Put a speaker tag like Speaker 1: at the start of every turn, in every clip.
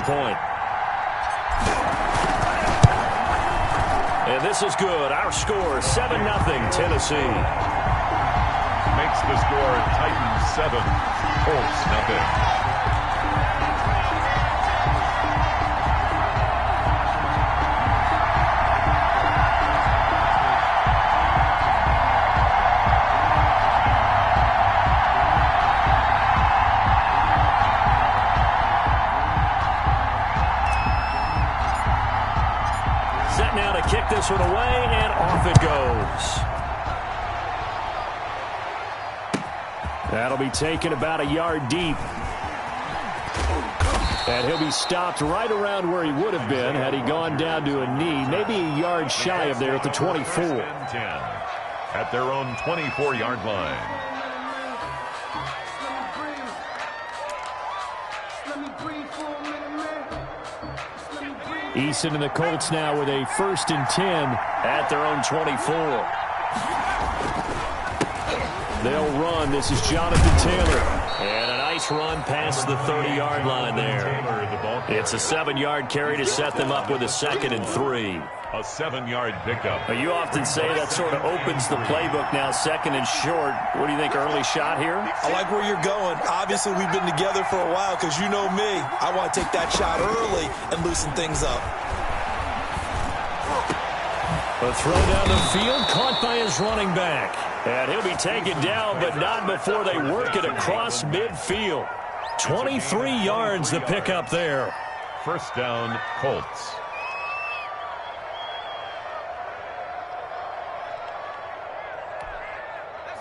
Speaker 1: point. And this is good. Our score, 7-0 Tennessee.
Speaker 2: Makes the score Titans 7, Colts 0.
Speaker 1: Kick this one away, and off it goes. That'll be taken about a yard deep. And he'll be stopped right around where he would have been had he gone down to a knee, maybe a yard shy of there at the 24.
Speaker 2: 10 at their own 24-yard line.
Speaker 1: Eason and the Colts now with a 1st and 10 at their own 24. They'll run. This is Jonathan Taylor. And a nice run past the 30-yard line there. It's a 7-yard carry to set them up with a 2nd and 3.
Speaker 2: A 7-yard pickup.
Speaker 1: You often say that sort of opens the playbook now, 2nd and short. What do you think, early shot here?
Speaker 3: I like where you're going. Obviously, we've been together for a while because you know me. I want to take that shot early and loosen things up.
Speaker 1: A throw down the field, caught by his running back. And he'll be taken down, but not before they work it across midfield. 23 yards the pickup there.
Speaker 2: 1st down, Colts.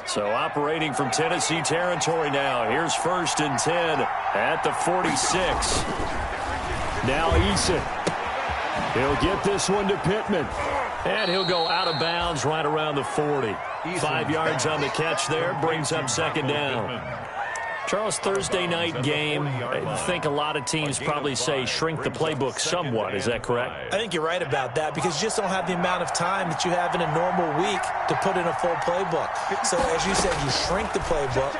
Speaker 1: So operating from Tennessee territory now. Here's 1st and 10 at the 46. Now Eason. He'll get this one to Pittman. And he'll go out of bounds right around the 40. 5 yards on the catch there. Brings up 2nd down. Charles, Thursday night game, I think a lot of teams probably say shrink the playbook somewhat. Is that correct?
Speaker 3: I think you're right about that because you just don't have the amount of time that you have in a normal week to put in a full playbook. So as you said, you shrink the playbook,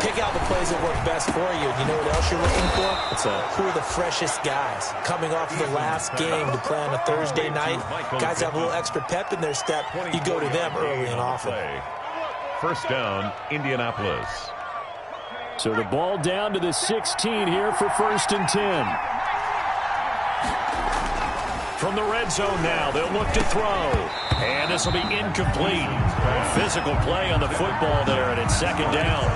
Speaker 3: pick out the plays that work best for you. You know what else you're looking for?
Speaker 1: What's that?
Speaker 3: Who are the freshest guys coming off the last game to play on a Thursday night? Guys have a little extra pep in their step. You go to them early and often.
Speaker 2: 1st down, Indianapolis.
Speaker 1: So the ball down to the 16 here for 1st and 10. From the red zone now, they'll look to throw. And this will be incomplete. Physical play on the football there, and it's 2nd down.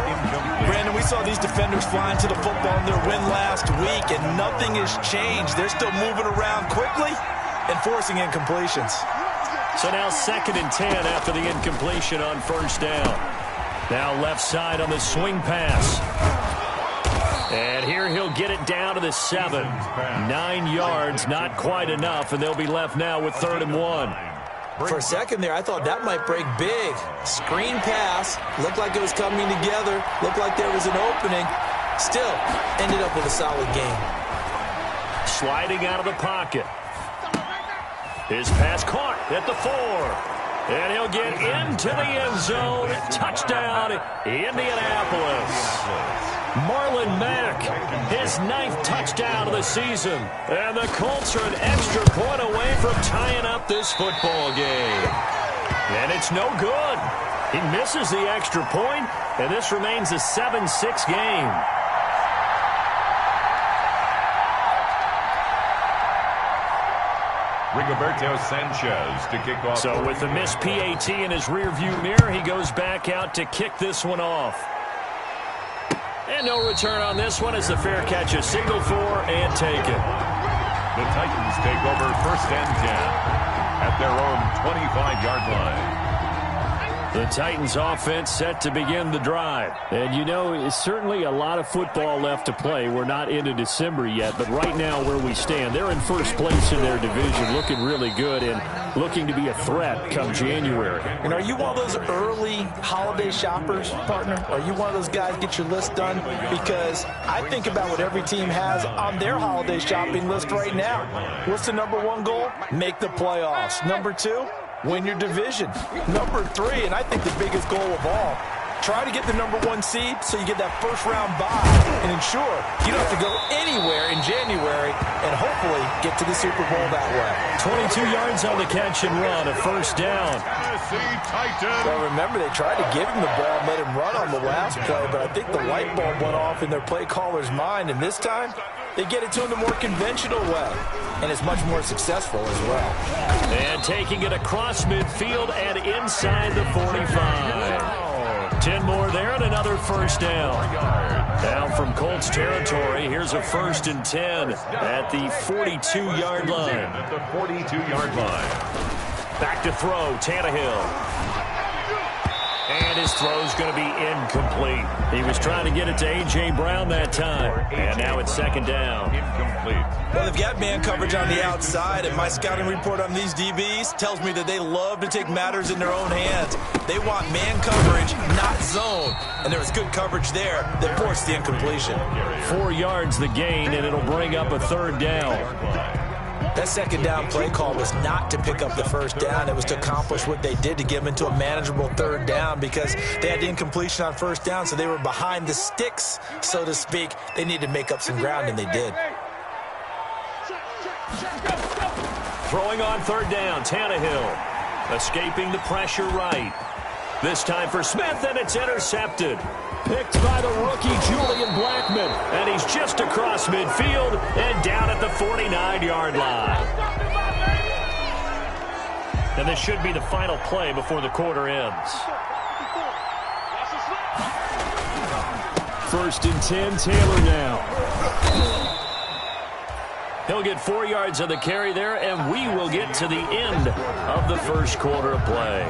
Speaker 3: Brandon, we saw these defenders flying to the football in their win last week, and nothing has changed. They're still moving around quickly and forcing incompletions.
Speaker 1: So now 2nd and 10 after the incompletion on 1st down. Now left side on the swing pass. And here he'll get it down to the 7. 9 yards, not quite enough, and they'll be left now with 3rd and 1.
Speaker 3: For a second there, I thought that might break big. Screen pass. Looked like it was coming together. Looked like there was an opening. Still, ended up with a solid game.
Speaker 1: Sliding out of the pocket. His pass caught at the 4. And he'll get into the end zone. Touchdown, Indianapolis. Marlon Mack, his 9th touchdown of the season. And the Colts are an extra point away from tying up this football game. And it's no good. He misses the extra point, and this remains a 7-6 game.
Speaker 2: Rigoberto Sanchez to kick off.
Speaker 1: So with the missed PAT in his rearview mirror, he goes back out to kick this one off. And no return on this one as the fair catch is signaled for and taken.
Speaker 2: The Titans take over 1st and 10 at their own 25-yard line.
Speaker 1: The Titans offense set to begin the drive. And you know, it's certainly a lot of football left to play. We're not into December yet, but right now where we stand, they're in 1st place in their division, looking really good and looking to be a threat come January.
Speaker 3: And are you one of those early holiday shoppers, partner? Are you one of those guys get your list done? Because I think about what every team has on their holiday shopping list right now. What's the number 1 goal? Make the playoffs. Number 2? Win your division. Number 3, and I think the biggest goal of all, Try to get the #1 seed so you get that first-round bye and ensure you don't have to go anywhere in January and hopefully get to the Super Bowl that way.
Speaker 1: 22 yards on the catch and run, a first down.
Speaker 3: Well, remember, they tried to give him the ball and let him run on the last play, but I think the light bulb went off in their play caller's mind, and this time they get it to him the more conventional way, and it's much more successful as well.
Speaker 1: And taking it across midfield and inside the 45. 10 more there and another first down. Now from Colts territory, here's a 1st and 10 at the 42-yard line.
Speaker 2: At the 42-yard line.
Speaker 1: Back to throw, Tannehill. And his throw's going to be incomplete. He was trying to get it to A.J. Brown that time. And now it's 2nd down.
Speaker 2: Incomplete.
Speaker 3: Well, they've got man coverage on the outside, and my scouting report on these DBs tells me that they love to take matters in their own hands. They want man coverage, not zone. And there was good coverage there that forced the incompletion.
Speaker 1: 4 yards the gain, and it'll bring up a 3rd down.
Speaker 3: That 2nd down play call was not to pick up the first down. It was to accomplish what they did to get them into a manageable 3rd down because they had the incompletion on 1st down, so they were behind the sticks, so to speak. They needed to make up some ground, and they did.
Speaker 1: Throwing on 3rd down, Tannehill. Escaping the pressure right. This time for Smith, and it's intercepted. Picked by the rookie Julian Blackmon, and he's just across midfield and down at the 49-yard line. And this should be the final play before the quarter ends. 1st and 10, Taylor now. He'll get 4 yards on the carry there, and we will get to the end of the first quarter of play.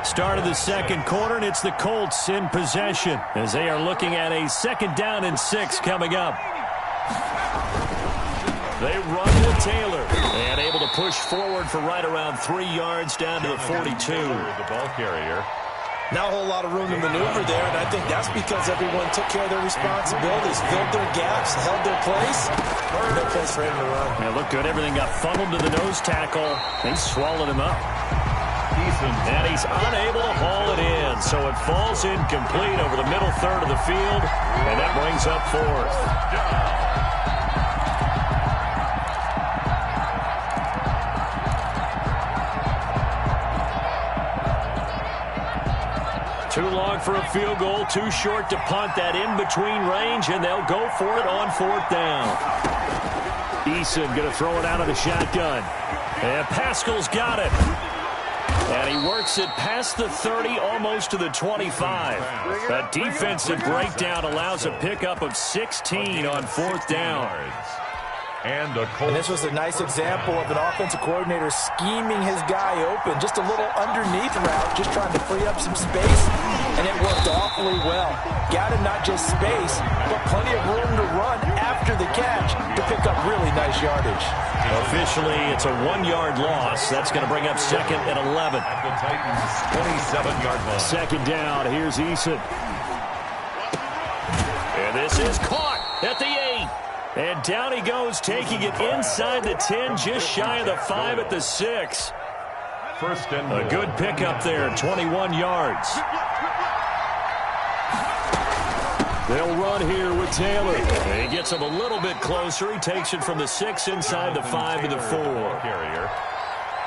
Speaker 1: Start of the second quarter, and it's the Colts in possession as they are looking at a 2nd down and 6 coming up. They run to Taylor, and able to push forward for right around 3 yards down to the 42.
Speaker 2: The ball carrier.
Speaker 3: Not a whole lot of room to maneuver there, and I think that's because everyone took care of their responsibilities, filled their gaps, held their place. No place for him to run.
Speaker 1: Yeah, looked good. Everything got funneled to the nose tackle. They swallowed him up. And he's unable to haul it in, so it falls incomplete over the middle 3rd of the field, and that brings up 4th. Too long for a field goal, too short to punt that in-between range, and they'll go for it on 4th down. Eason going to throw it out of the shotgun. And Pascal's got it. And he works it past the 30, almost to the 25. A defensive breakdown allows a pickup of 16 on 4th down.
Speaker 2: And
Speaker 3: this was a nice example of an offensive coordinator scheming his guy open. Just a little underneath route, just trying to free up some space, and it worked awfully well. Got him not just space, but plenty of room to run after the catch to pick up really nice yardage.
Speaker 1: Officially, it's a 1-yard loss. That's going to bring up 2nd and 11.
Speaker 2: At the Titans' 27-yard line.
Speaker 1: 2nd down, here's Eason. And this is caught at the 8. And down he goes, taking it inside the 10, just shy of the 5 at the 6.
Speaker 2: 1st and
Speaker 1: a good pickup there, 21 yards. They'll run here with Taylor. And he gets him a little bit closer. He takes it from the 6 inside the 5 to the 4.
Speaker 2: Carrier.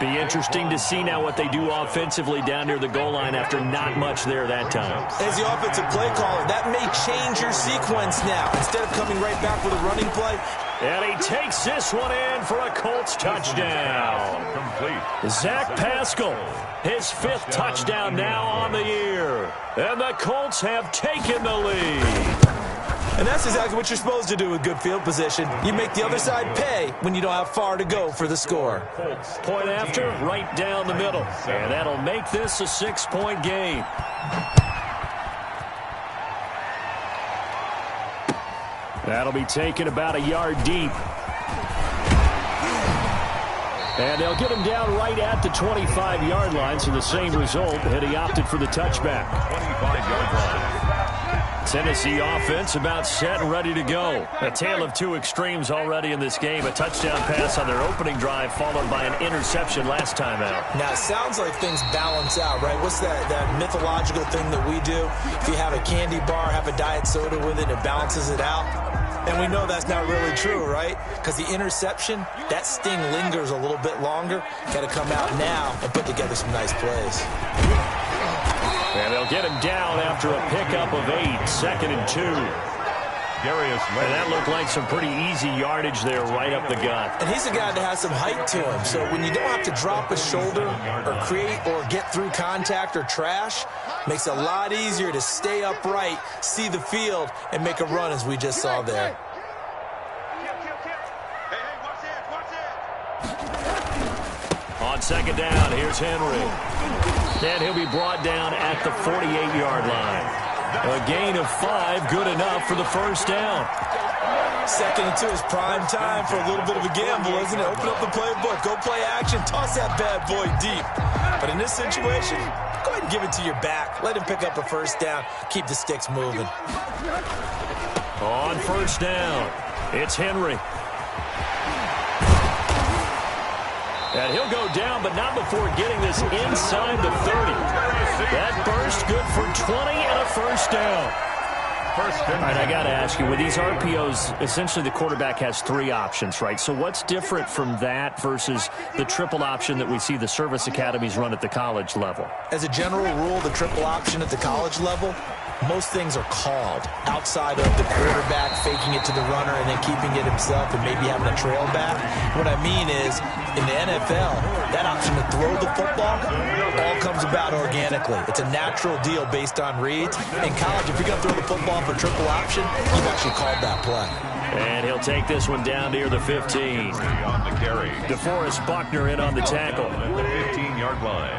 Speaker 1: Be interesting to see now what they do offensively down near the goal line after not much there that time.
Speaker 3: As the offensive play caller, that may change your sequence now. Instead of coming right back with a running play.
Speaker 1: And he takes this one in for a Colts touchdown.
Speaker 2: Complete.
Speaker 1: Zach Pascal, his 5th touchdown now on the year. And the Colts have taken the lead.
Speaker 3: And that's exactly what you're supposed to do with good field position. You make the other side pay when you don't have far to go for the score.
Speaker 1: Point after, right down the middle. And that'll make this a 6-point game. That'll be taken about a yard deep. And they'll get him down right at the 25-yard line, so the same result had he opted for the touchback.
Speaker 2: 25-yard line.
Speaker 1: Tennessee offense about set and ready to go. A tale of two extremes already in this game. A touchdown pass on their opening drive followed by an interception last time out.
Speaker 3: Now, it sounds like things balance out, right? What's that mythological thing that we do? If you have a candy bar, have a diet soda with it, it balances it out. And we know that's not really true, right? Because the interception, that sting lingers a little bit longer. Got to come out now and put together some nice plays.
Speaker 1: And they'll get him down after a pickup of 8, 2nd and 2. And that looked like some pretty easy yardage there right up the gut.
Speaker 3: And he's a guy that has some height to him. So when you don't have to drop a shoulder or create or get through contact or trash, makes it a lot easier to stay upright, see the field, and make a run as we just saw there.
Speaker 1: On second down, here's Henry. And he'll be brought down at the 48-yard line. A gain of 5, good enough for the first down.
Speaker 3: 2nd and 2 is prime time for a little bit of a gamble, isn't it? Open up the playbook, go play action, toss that bad boy deep. But in this situation, go ahead and give it to your back. Let him pick up a first down. Keep the sticks moving.
Speaker 1: On first down, it's Henry. And he'll go down, but not before getting this inside the 30. That burst good for 20 and a first down. All right, I got to ask you, with these RPOs, essentially the quarterback has 3 options, right? So what's different from that versus the triple option that we see the service academies run at the college level?
Speaker 3: As a general rule, the triple option at the college level, most things are called outside of the quarterback faking it to the runner and then keeping it himself and maybe having a trail back. What I mean is, in the NFL, that option to throw the football all comes about organically. It's a natural deal based on reads. In college, if you're going to throw the football for triple option, you've actually called that play.
Speaker 1: And he'll take this one down near the 15.
Speaker 2: On the carry.
Speaker 1: DeForest Buckner in on the tackle.
Speaker 2: At the 15-yard line.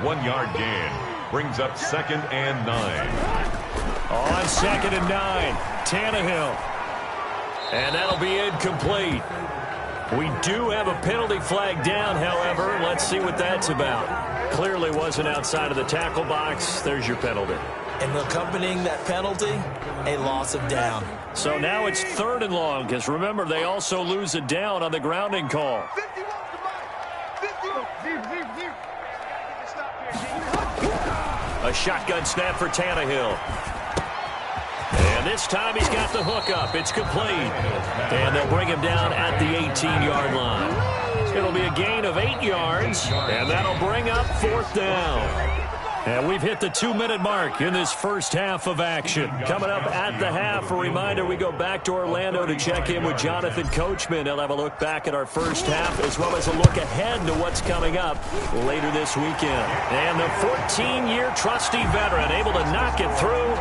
Speaker 2: 1-yard gain. Brings up 2nd and 9.
Speaker 1: On 2nd and 9, Tannehill. And that'll be incomplete. We do have a penalty flag down, however. Let's see what that's about. Clearly wasn't outside of the tackle box. There's your penalty.
Speaker 3: And accompanying that penalty, a loss of down.
Speaker 1: So now it's 3rd and long, because remember, they also lose a down on the grounding call. A shotgun snap for Tannehill. And this time he's got the hook up. It's complete. And they'll bring him down at the 18-yard line. It'll be a gain of 8 yards, and that'll bring up 4th down. And we've hit the 2-minute mark in this first half of action. Coming up at the half, a reminder, we go back to Orlando to check in with Jonathan Coachman. He'll have a look back at our first half as well as a look ahead to what's coming up later this weekend. And the 14-year trusty veteran able to knock it through.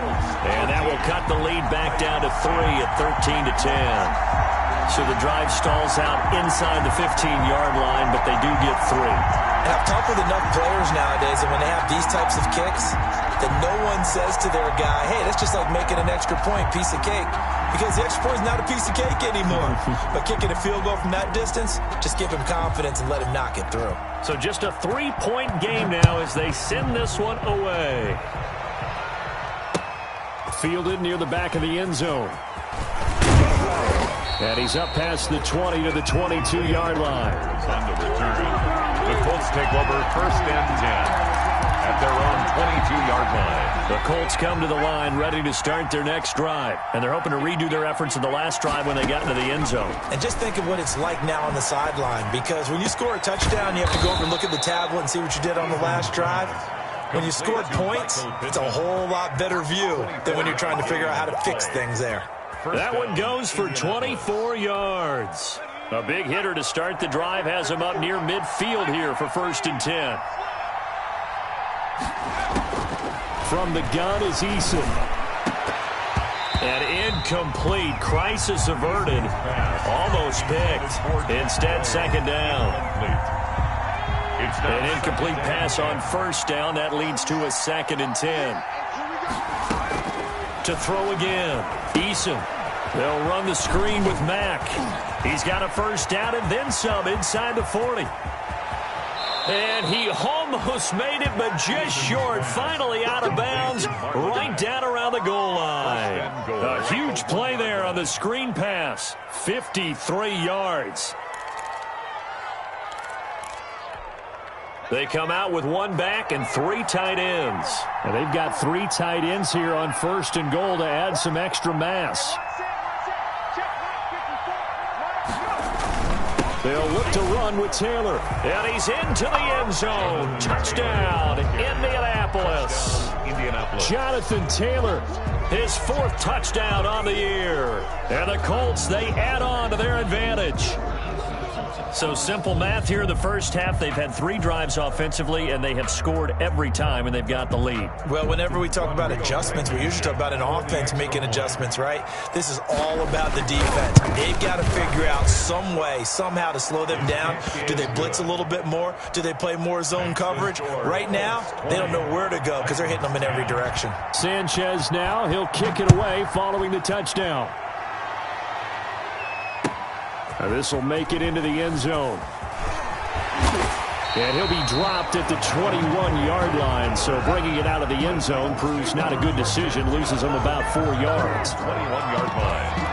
Speaker 1: And that will cut the lead back down to 3 at 13-10. So the drive stalls out inside the 15-yard line, but they do get 3.
Speaker 3: And I've talked with enough players nowadays, and when they have these types of kicks, that no one says to their guy, hey, that's just like making an extra point, piece of cake. Because the extra point is not a piece of cake anymore. But kicking a field goal from that distance, just give him confidence and let him knock it through.
Speaker 1: So just a 3-point game now as they send this one away. Fielded near the back of the end zone. And he's up past the 20 to the 22-yard line.
Speaker 2: On the return, the Colts take over 1st and 10 at their own 22-yard line.
Speaker 1: The Colts come to the line ready to start their next drive. And they're hoping to redo their efforts in the last drive when they got into the end zone.
Speaker 3: And just think of what it's like now on the sideline. Because when you score a touchdown, you have to go over and look at the tablet and see what you did on the last drive. When you scored points, it's a whole lot better view than when you're trying to figure out how to fix things there.
Speaker 1: That one goes for 24 yards. A big hitter to start the drive has him up near midfield here for 1st and 10. From the gun is Eason. And incomplete. Crisis averted. Almost picked. Instead, 2nd down. An incomplete pass on 1st down. That leads to a 2nd and 10. To throw again. Eason. They'll run the screen with Mack. He's got a 1st down and then some inside the 40. And he almost made it, but just short. Finally out of bounds, right down around the goal line. A huge play there on the screen pass. 53 yards. They come out with one back and 3 tight ends. And they've got 3 tight ends here on 1st and goal to add some extra mass. They'll look to run with Taylor. And he's into the end zone. Touchdown, Indianapolis. Jonathan Taylor, his 4th touchdown on the year. And the Colts, they add on to their advantage. So simple math here in the first half. They've had 3 drives offensively, and they have scored every time, and they've got the lead.
Speaker 3: Well, whenever we talk about adjustments, we usually talk about an offense making adjustments, right? This is all about the defense. They've got to figure out some way, somehow to slow them down. Do they blitz a little bit more? Do they play more zone coverage? Right now, they don't know where to go because they're hitting them in every direction.
Speaker 1: Sanchez now, he'll kick it away following the touchdown. This will make it into the end zone. And he'll be dropped at the 21-yard line. So bringing it out of the end zone proves not a good decision. Loses him about 4 yards.
Speaker 2: 21-yard line.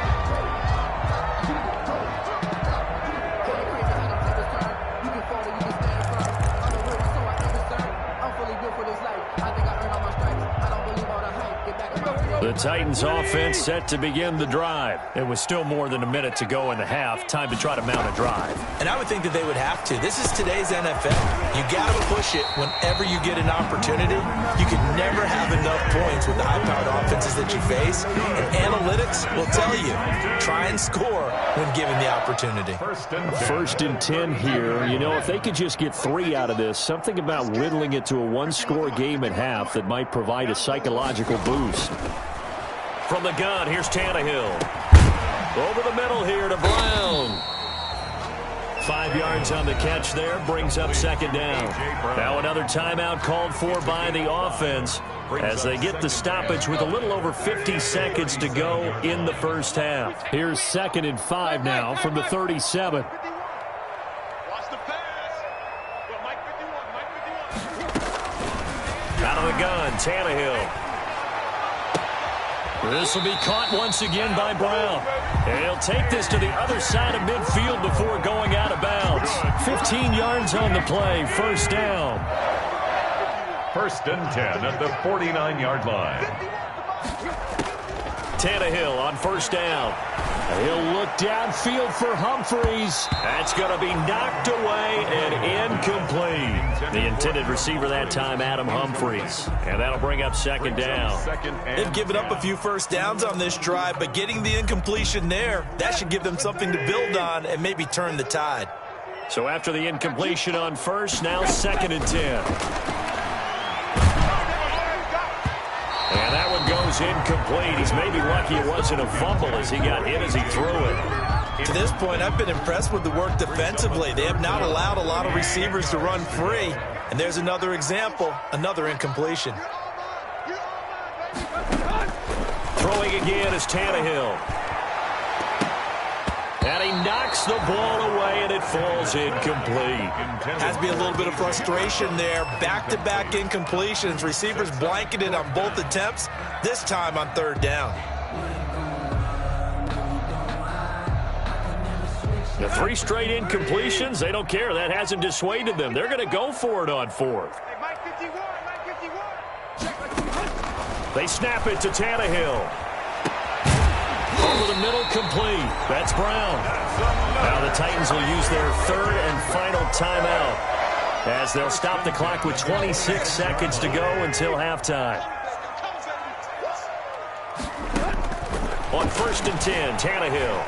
Speaker 1: The Titans offense set to begin the drive. It was still more than a minute to go in the half. Time to try to mount a drive.
Speaker 3: And I would think that they would have to. This is today's NFL. You got to push it whenever you get an opportunity. You can never have enough points with the high-powered offenses that you face. And analytics will tell you, try and score when given the opportunity.
Speaker 1: First and 10 here. You know, if they could just get 3 out of this, something about whittling it to a 1-score game at half that might provide a psychological boost. From the gun, here's Tannehill. Over the middle here to Brown. 5 yards on the catch there, brings up 2nd down. Now another timeout called for by the offense as they get the stoppage with a little over 50 seconds to go in the first half. Here's 2nd and 5 now from the 37. Out of the gun, Tannehill. This will be caught once again by Brown. And he'll take this to the other side of midfield before going out of bounds. 15 yards on the play, 1st down.
Speaker 2: 1st and 10 at the 49-yard line.
Speaker 1: Tannehill on 1st down. He'll look downfield for Humphreys. That's going to be knocked away and incomplete. The intended receiver that time, Adam Humphreys. And that'll bring up 2nd down.
Speaker 3: They've given up a few first downs on this drive, but getting the incompletion there, that should give them something to build on and maybe turn the tide.
Speaker 1: So after the incompletion on 1st, now 2nd and 10. And that one goes incomplete. He's maybe lucky it wasn't a fumble as he got hit as he threw it.
Speaker 3: To this point, I've been impressed with the work defensively. They have not allowed a lot of receivers to run free. And there's another example, another incompletion.
Speaker 1: Throwing again is Tannehill. And he knocks the ball away, and it falls incomplete.
Speaker 3: Has to be a little bit of frustration there. Back-to-back incompletions. Receivers blanketed on both attempts, this time on 3rd down.
Speaker 1: The 3 straight incompletions, they don't care. That hasn't dissuaded them. They're going to go for it on 4th. They snap it to Tannehill. Over the middle, complete. That's Brown. Now the Titans will use their 3rd and final timeout as they'll stop the clock with 26 seconds to go until halftime. On 1st and 10, Tannehill.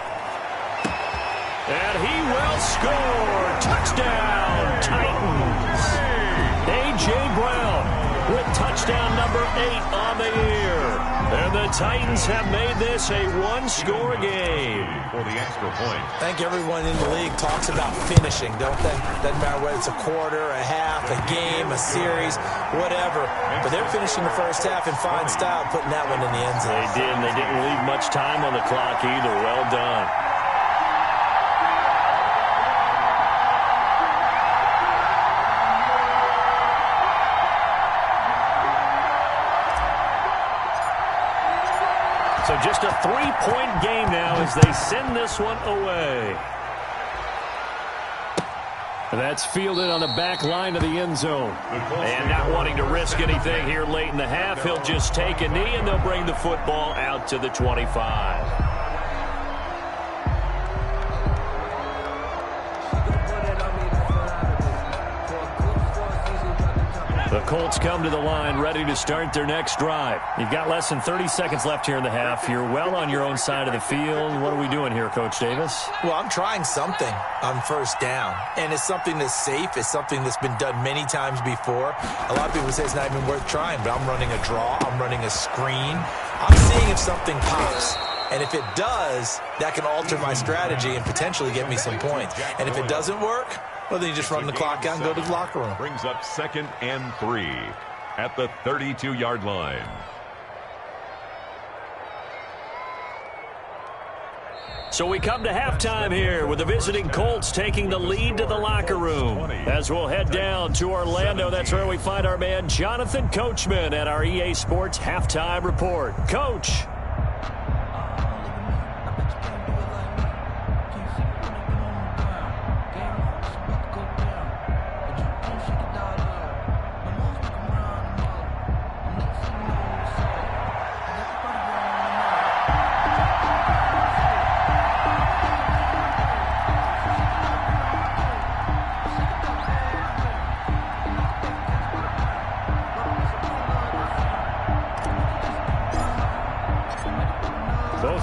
Speaker 1: And he will score. Touchdown, Titans. A.J. Brown with touchdown number 8 on the year. And the Titans have made this a 1-score game.
Speaker 2: For the extra point.
Speaker 3: I think everyone in the league talks about finishing, don't they? Doesn't matter whether it's a quarter, a half, a game, a series, whatever. But they're finishing the first half in fine style, putting that one in the end zone.
Speaker 1: They did, and they didn't leave much time on the clock either. Well done. So just a 3-point game now as they send this one away. That's fielded on the back line of the end zone. And not wanting to risk anything here late in the half, he'll just take a knee and they'll bring the football out to the 25. The Colts come to the line ready to start their next drive. You've got less than 30 seconds left here in the half. You're well on your own side of the field. What are we doing here, Coach Davis?
Speaker 3: Well, I'm trying something on first down, and it's something that's safe. It's something that's been done many times before. A lot of people say it's not even worth trying, but I'm running a draw. I'm running a screen. I'm seeing if something pops. And if it does, that can alter my strategy and potentially get me some points. And if it doesn't work, well, then you just run the clock out and go to the locker room.
Speaker 2: Brings up 2nd and 3 at the 32-yard line.
Speaker 1: So we come to halftime here with the visiting Colts taking the lead to the locker room. As we'll head down to Orlando, that's where we find our man Jonathan Coachman at our EA Sports Halftime Report. Coach.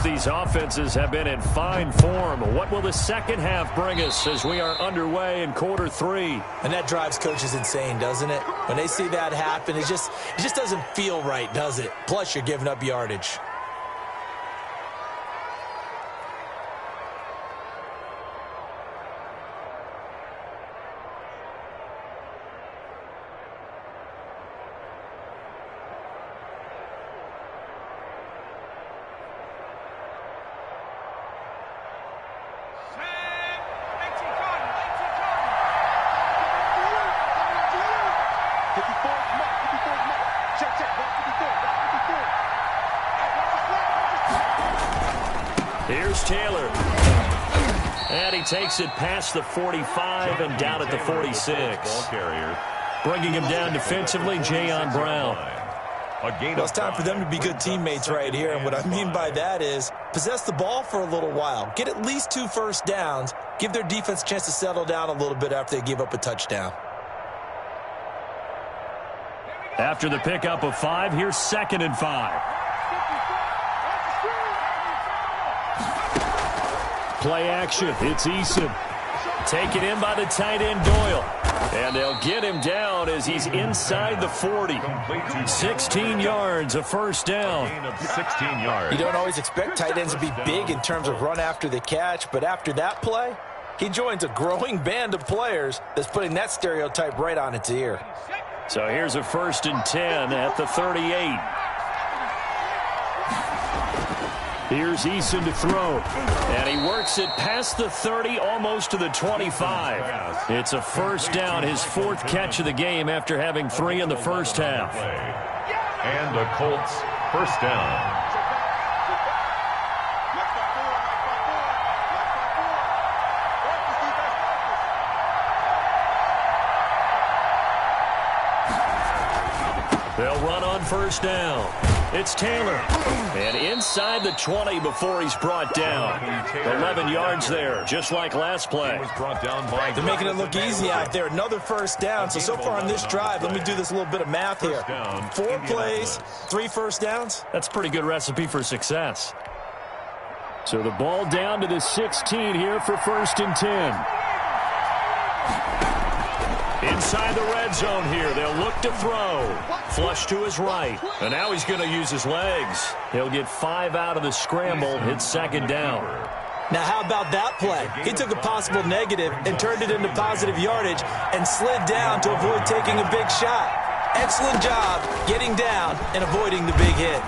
Speaker 1: These offenses have been in fine form. What will the second half bring us as we are underway in quarter 3?
Speaker 3: And that drives coaches insane, doesn't it? When they see that happen, it just doesn't feel right, does it? Plus, you're giving up yardage.
Speaker 1: Here's Taylor. And he takes it past the 45 and down at the 46. Bringing him down defensively, Jayon Brown.
Speaker 3: Well, it's time for them to be good teammates right here. And what I mean by that is possess the ball for a little while. Get at least 2 first downs. Give their defense a chance to settle down a little bit after they give up a touchdown.
Speaker 1: After the pickup of 5, here's 2nd and 5. Play action. It's Eason. Taken in by the tight end, Doyle. And they'll get him down as he's inside the 40. 16 yards, a first down.
Speaker 2: 16 yards.
Speaker 3: You don't always expect tight ends to be big in terms of run after the catch, but after that play, he joins a growing band of players that's putting that stereotype right on its ear.
Speaker 1: So here's a 1st and 10 at the 38. Here's Eason to throw. And he works it past the 30, almost to the 25. It's a first down, his 4th catch of the game after having 3 in the first half.
Speaker 2: And the Colts first down.
Speaker 1: They'll run on first down. It's Taylor. And inside the 20 before he's brought down. 11 yards there, just like last play.
Speaker 3: They're making it look easy out there. Another first down. So far on this drive, let me do this little bit of math here. 4 plays, 3 first downs.
Speaker 1: That's a pretty good recipe for success. So the ball down to the 16 here for 1st and 10. Inside the red zone here, they'll look to throw. Flush to his right. And now he's going to use his legs. He'll get 5 out of the scramble, hit 2nd down.
Speaker 3: Now, how about that play? He took a possible negative and turned it into positive yardage and slid down to avoid taking a big shot. Excellent job getting down and avoiding the big hit.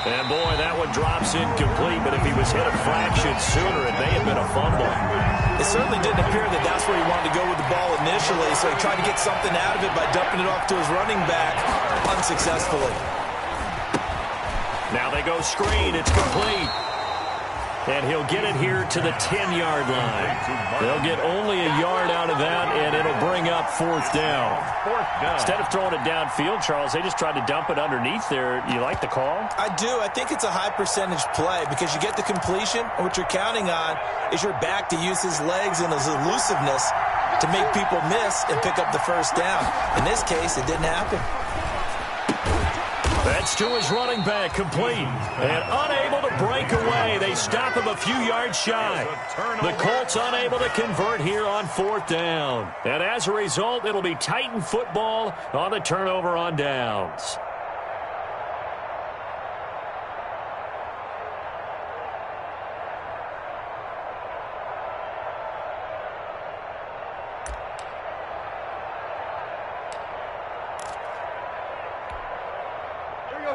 Speaker 1: And, boy, that one drops incomplete, but if he was hit a fraction sooner, it may have been a fumble.
Speaker 3: It certainly didn't appear that that's where he wanted to go with the ball initially, so he tried to get something out of it by dumping it off to his running back unsuccessfully.
Speaker 1: Now they go screen. It's complete. And he'll get it here to the 10-yard line. They'll get only a yard out of that, and it'll bring up fourth down. Instead of throwing it downfield, Charles, they just tried to dump it underneath there. You like the call?
Speaker 3: I do. I think it's a high-percentage play because you get the completion, and what you're counting on is your back to use his legs and his elusiveness to make people miss and pick up the first down. In this case, it didn't happen.
Speaker 1: That's to his running back, complete. And unable to break away. They stop him a few yards shy. The Colts unable to convert here on fourth down. And as a result, it'll be Titan football on the turnover on downs.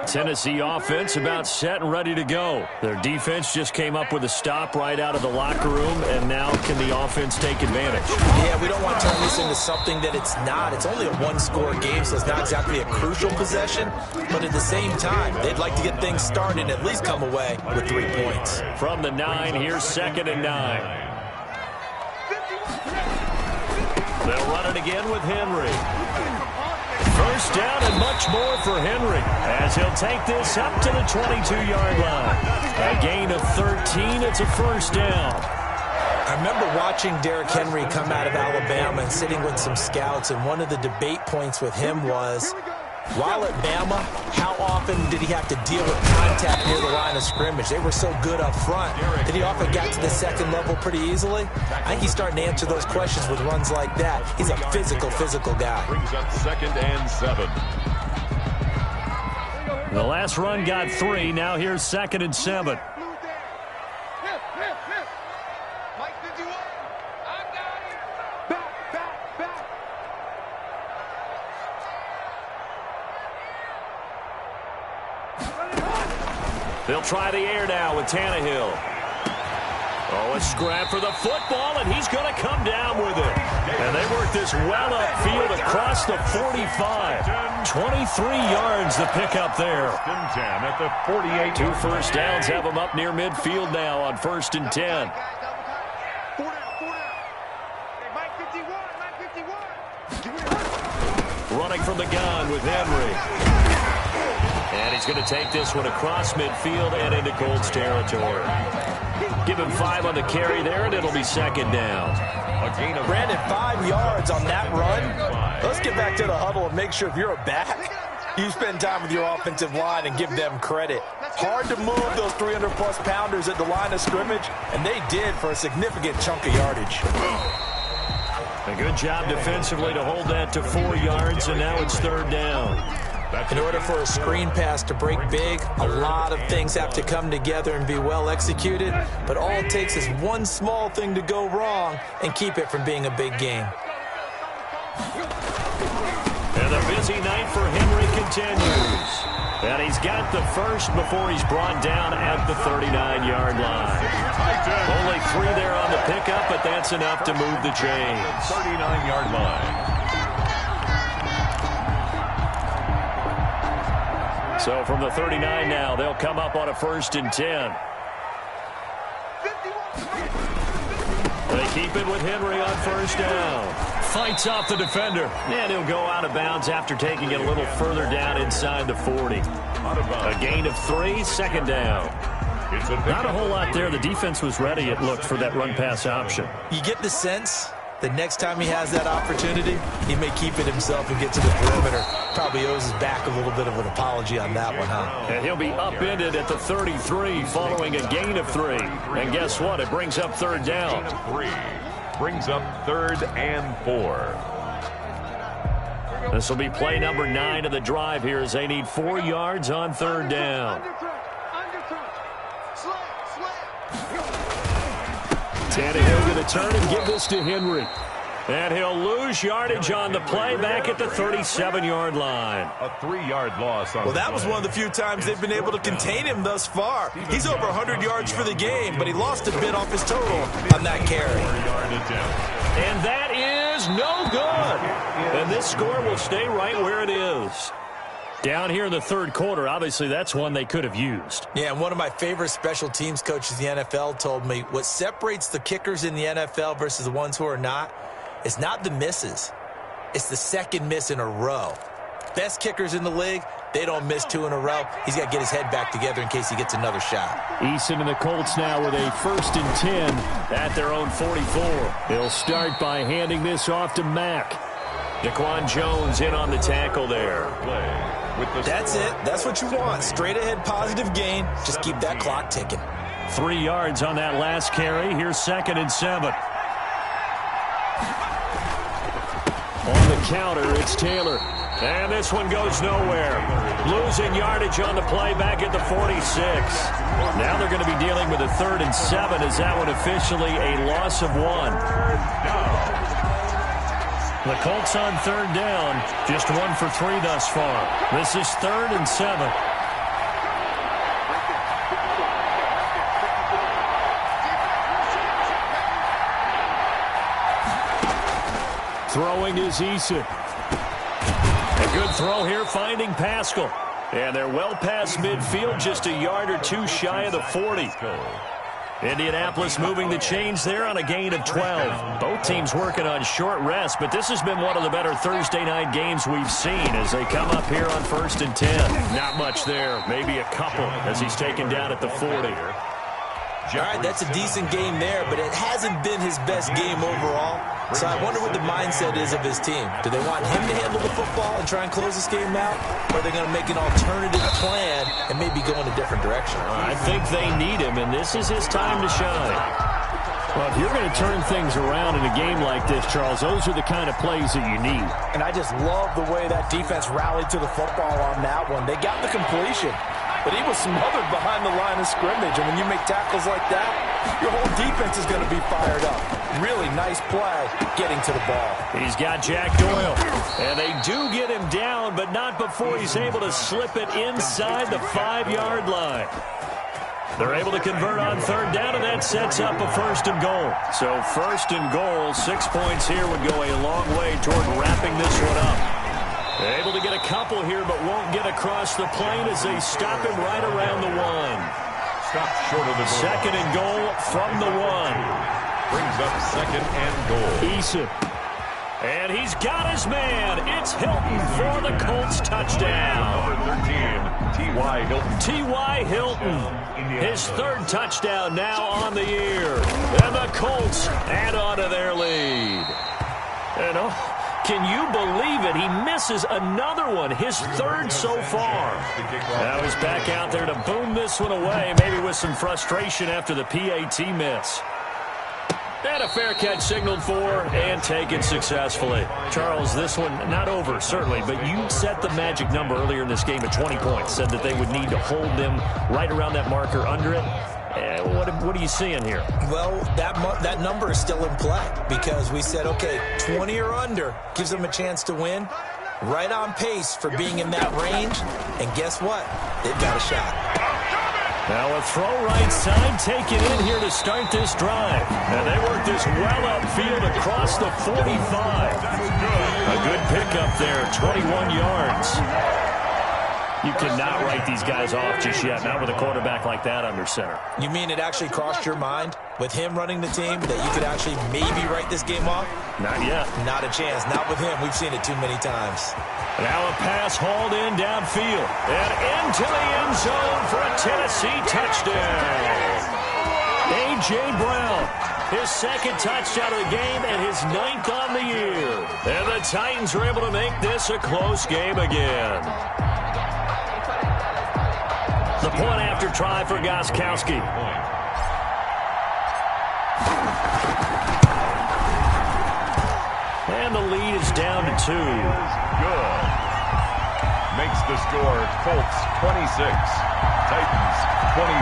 Speaker 1: Tennessee offense about set and ready to go. Their defense just came up with a stop right out of the locker room, and now can the offense take advantage?
Speaker 3: Yeah, we don't want to turn this into something that it's not. It's only a one-score game, so it's not exactly a crucial possession. But at the same time, they'd like to get things started and at least come away with 3 points.
Speaker 1: From the 9, here's 2nd and 9. They'll run it again with Henry. First down and much more for Henry as he'll take this up to the 22-yard line. A gain of 13. It's a first down.
Speaker 3: I remember watching Derrick Henry come out of Alabama and sitting with some scouts, and one of the debate points with him was, while at Bama, how often did he have to deal with contact near the line of scrimmage? They were so good up front that he often got to the second level pretty easily. I think he's starting to answer those questions with runs like that. He's a physical guy.
Speaker 2: Brings up 2nd and 7.
Speaker 1: The last run got 3. Now here's 2nd and 7. They'll try the air now with Tannehill. Oh, a scrap for the football, and he's going to come down with it. And they work this well upfield across the 45. 23 yards the pickup there.
Speaker 2: At the 48.
Speaker 1: 2 first downs have them up near midfield now on 1st and 10. Running from the gun with Henry. And he's going to take this one across midfield and into Colts territory. Give him 5 on the carry there, and it'll be 2nd down.
Speaker 3: Brandon, 5 yards on that run. Let's get back to the huddle and make sure if you're a back, you spend time with your offensive line and give them credit. Hard to move those 300-plus pounders at the line of scrimmage, and they did for a significant chunk of yardage.
Speaker 1: A good job defensively to hold that to 4 yards, and now it's 3rd down.
Speaker 3: In order for a screen pass to break big, a lot of things have to come together and be well executed, but all it takes is one small thing to go wrong and keep it from being a big game.
Speaker 1: And the busy night for Henry continues. And he's got the first before he's brought down at the 39-yard line. Only 3 there on the pickup, but that's enough to move the chains.
Speaker 2: 39-yard line.
Speaker 1: So from the 39 now, they'll come up on a 1st and 10. They keep it with Henry on 1st down. Fights off the defender. And he'll go out of bounds after taking it a little further down inside the 40. A gain of 3, 2nd down. Not a whole lot there. The defense was ready, it looked, for that run-pass option.
Speaker 3: You get the sense that next time he has that opportunity, he may keep it himself and get to the perimeter. Probably owes his back a little bit of an apology on that one, huh?
Speaker 1: And he'll be upended at the 33 following a gain of 3. And guess what? It brings up 3rd down.
Speaker 2: 3 brings up 3rd and 4.
Speaker 1: This will be play number 9 of the drive here as they need 4 yards on 3rd down. Tannehill going to turn and give this to Henry. And he'll lose yardage on the play back at the 37-yard line.
Speaker 2: A 3-yard loss on
Speaker 3: Well, that was one of the few times they've been able to contain him thus far. He's over 100 yards for the game, but he lost a bit off his total on that carry.
Speaker 1: And that is no good. And this score will stay right where it is. Down here in the third quarter, obviously that's one they could have used.
Speaker 3: Yeah, and one of my favorite special teams coaches in the NFL told me what separates the kickers in the NFL versus the ones who are not, it's not the misses. It's the second miss in a row. Best kickers in the league, they don't miss 2 in a row. He's got to get his head back together in case he gets another shot.
Speaker 1: Eason and the Colts now with a 1st and 10 at their own 44. They'll start by handing this off to Mack. Daquan Jones in on the tackle there.
Speaker 3: That's it. That's what you want. Straight ahead positive gain. Just keep that clock ticking.
Speaker 1: 3 yards on that last carry. Here's 2nd and 7. On the counter, it's Taylor. And this one goes nowhere. Losing yardage on the play back at the 46. Now they're going to be dealing with a 3rd and 7 as that one officially a loss of 1. The Colts on 3rd down, just 1 for 3 thus far. This is 3rd and 7. Throwing is Eason. A good throw here, finding Pascal. And they're well past midfield, just a yard or 2 shy of the 40. Indianapolis moving the chains there on a gain of 12. Both teams working on short rest, but this has been one of the better Thursday night games we've seen as they come up here on 1st and 10. Not much there, maybe a couple as he's taken down at the 40.
Speaker 3: All right, that's a decent game there, but it hasn't been his best game overall. So I wonder what the mindset is of his team. Do they want him to handle the football and try and close this game out? Or are they going to make an alternative plan and maybe go in a different direction?
Speaker 1: I think they need him, and this is his time to shine. Well, if you're going to turn things around in a game like this, Charles, those are the kind of plays that you need.
Speaker 3: And I just love the way that defense rallied to the football on that one. They got the completion, but he was smothered behind the line of scrimmage. And when you make tackles like that, your whole defense is going to be fired up. Really nice play getting to the ball.
Speaker 1: He's got Jack Doyle. And they do get him down, but not before he's able to slip it inside the 5-yard line. They're able to convert on 3rd down, and that sets up a 1st and goal. So 1st and goal, 6 points here would go a long way toward wrapping this one up. They're able to get a couple here, but won't get across the plane as they stop him right around the 1.
Speaker 2: Stop short of the goal.
Speaker 1: 2nd and goal from the 1.
Speaker 2: Brings up 2nd and goal.
Speaker 1: Eason. And he's got his man. It's Hilton for the Colts touchdown.
Speaker 2: Number 13, T.Y. Hilton.
Speaker 1: T.Y. Hilton. His 3rd touchdown now on the year. And the Colts add on to their lead. And can you believe it? He misses another one, his 3rd so far. Now he's back out there to boom this one away, maybe with some frustration after the PAT miss. And a fair catch signaled for and taken successfully. Charles, this one not over, certainly, but you set the magic number earlier in this game at 20 points, said that they would need to hold them right around that marker under it. What are you seeing here?
Speaker 3: Well, that number is still in play because we said, okay, 20 or under gives them a chance to win. Right on pace for being in that range. And guess what? They've got a shot.
Speaker 1: Now a throw right side taken in here to start this drive. And they work this well upfield across the 45. A good pickup there, 21 yards. You cannot write these guys off just yet, not with a quarterback like that under center.
Speaker 3: You mean it actually crossed your mind with him running the team that you could actually maybe write this game off?
Speaker 1: Not yet.
Speaker 3: Not a chance. Not with him. We've seen it too many times.
Speaker 1: Now a pass hauled in downfield and into the end zone for a Tennessee touchdown. A.J. Brown, his 2nd touchdown of the game and his 9th on the year. And the Titans are able to make this a close game again. The point after try for Gostkowski. And the lead is down to 2.
Speaker 2: Good. Makes the score Colts 26, Titans 24.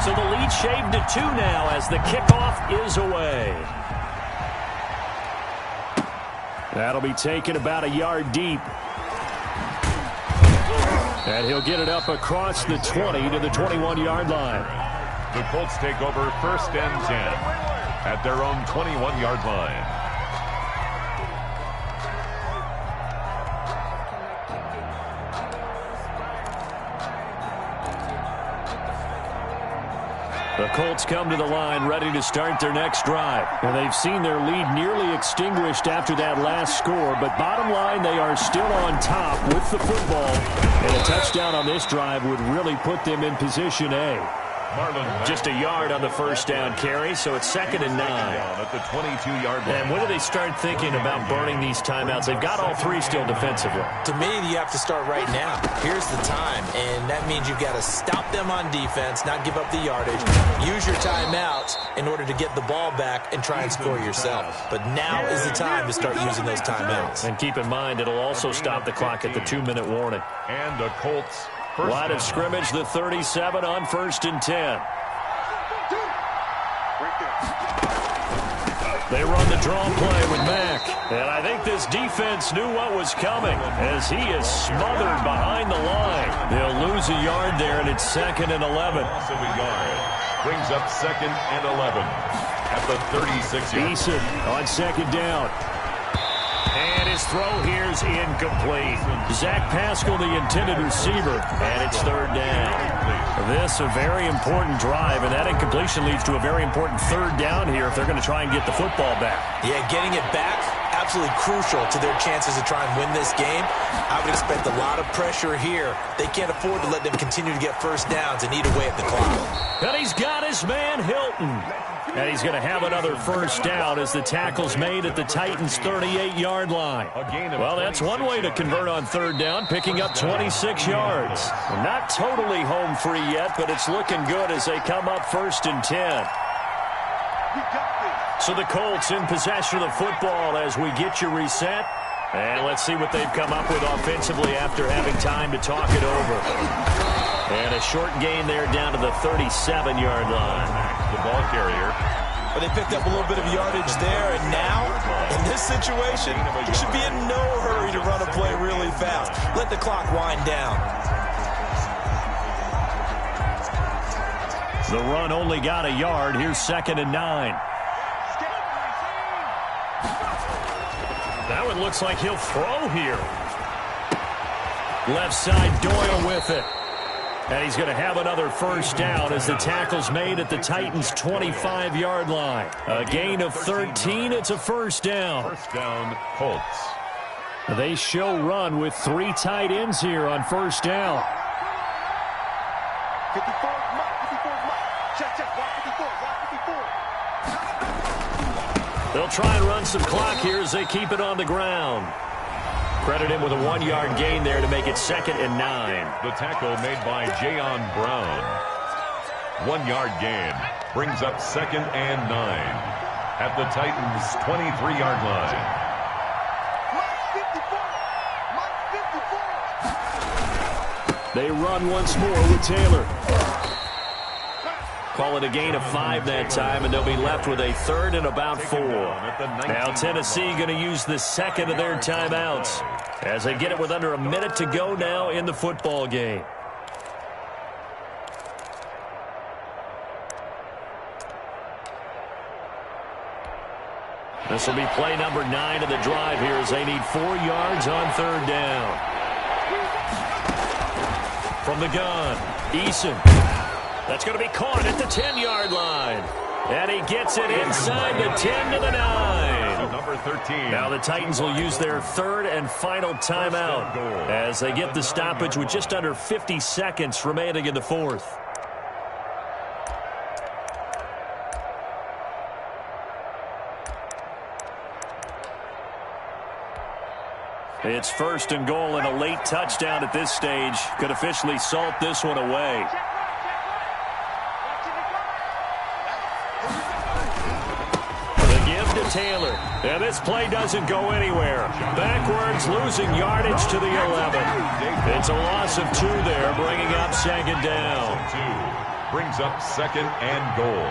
Speaker 1: So the lead shaved to 2 now as the kickoff is away. That'll be taken about a yard deep. And he'll get it up across the 20 to the 21-yard line.
Speaker 2: The Colts take over 1st and 10. at their own 21-yard line.
Speaker 1: The Colts come to the line ready to start their next drive. And they've seen their lead nearly extinguished after that last score, but bottom line, they are still on top with the football. And a touchdown on this drive would really put them in position A. Just a yard on the first down carry, so it's 2nd and 9.
Speaker 2: At the 22-yard line.
Speaker 1: And when do they start thinking about burning these timeouts? They've got all three still defensively.
Speaker 3: To me, you have to start right now. Here's the time, and that means you've got to stop them on defense, not give up the yardage, use your timeouts in order to get the ball back and try and score yourself. But now is the time to start using those timeouts.
Speaker 1: And keep in mind, it'll also stop the clock at the 2-minute warning.
Speaker 2: And the Colts.
Speaker 1: Line of scrimmage, the 37 on 1st and 10. They run the draw play with Mack. And I think this defense knew what was coming as he is smothered behind the line. They'll lose a yard there, and it's 2nd and 11.
Speaker 2: Also a yard. Brings up 2nd and 11 at the 36-yard.
Speaker 1: Eason on 2nd down. And his throw here is incomplete. Zach Pascal, the intended receiver, and it's 3rd down. This a very important drive, and that incompletion leads to a very important 3rd down here if they're going to try and get the football back.
Speaker 3: Yeah, getting it back, absolutely crucial to their chances to try and win this game. I would expect a lot of pressure here. They can't afford to let them continue to get first downs and eat away at the clock.
Speaker 1: And he's got his man, Hilton. And he's going to have another first down as the tackle's made at the Titans' 38-yard line. Well, that's one way to convert on 3rd down, picking up 26 yards. Not totally home free yet, but it's looking good as they come up 1st and 10. So the Colts in possession of the football as we get you reset. And let's see what they've come up with offensively after having time to talk it over. And a short gain there down to the 37-yard line.
Speaker 2: The ball carrier.
Speaker 3: But they picked up a little bit of yardage there, and now, in this situation, you should be in no hurry to run a play really fast. Let the clock wind down.
Speaker 1: The run only got a yard. Here's 2nd and 9. That one looks like he'll throw here. Left side, Doyle with it. And he's going to have another first down as the tackle's made at the Titans' 25-yard line. A gain of 13. It's a first down.
Speaker 2: First down, Colts.
Speaker 1: They show run with 3 tight ends here on first down.
Speaker 4: 54, check, watch 54, watch 54.
Speaker 1: They'll try and run some clock here as they keep it on the ground. Credit him with a 1-yard gain there to make it 2nd and 9.
Speaker 2: The tackle made by Jayon Brown. 1-yard gain brings up 2nd and 9 at the Titans' 23-yard line.
Speaker 1: They run once more with Taylor. Call it a gain of 5 that time, and they'll be left with a 3rd and about 4. Now Tennessee going to use the 2nd of their timeouts as they get it with under a minute to go now in the football game. This will be play number 9 of the drive here as they need 4 yards on 3rd down. From the gun, Eason. That's going to be caught at the 10-yard line. And he gets it inside the 10 to the 9.
Speaker 2: Number 13.
Speaker 1: Now the Titans will use their 3rd and final timeout as they get the stoppage with just under 50 seconds remaining in the 4th. It's 1st and goal, and a late touchdown at this stage could officially salt this one away. Taylor, and this play doesn't go anywhere. Backwards, losing yardage to the 11. It's a loss of 2 there, bringing up 2nd down.
Speaker 2: Brings up 2nd and goal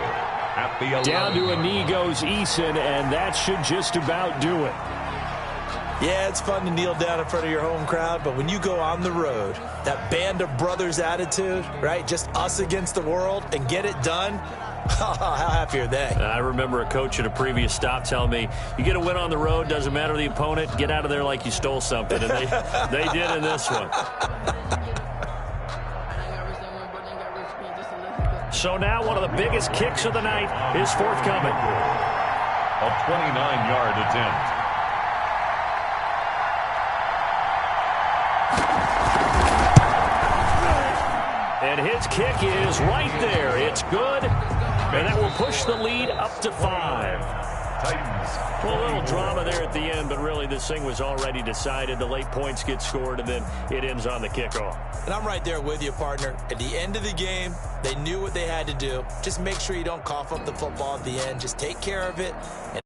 Speaker 2: at the 11.
Speaker 1: Down to a knee goes Eason, and that should just about do it.
Speaker 3: Yeah, it's fun to kneel down in front of your home crowd, but when you go on the road, that band of brothers attitude, right, just us against the world, and get it done, how happy are they?
Speaker 1: I remember a coach at a previous stop telling me, you get a win on the road, doesn't matter the opponent, get out of there like you stole something, and they did in this one. So now one of the biggest kicks of the night is forthcoming.
Speaker 2: A 29-yard attempt.
Speaker 1: And his kick is right there. It's good. And that will push the lead up to 5.
Speaker 2: Titans.
Speaker 1: Well, a little drama there at the end, but really this thing was already decided. The late points get scored, and then it ends on the kickoff.
Speaker 3: And I'm right there with you, partner. At the end of the game, they knew what they had to do. Just make sure you don't cough up the football at the end. Just take care of it. And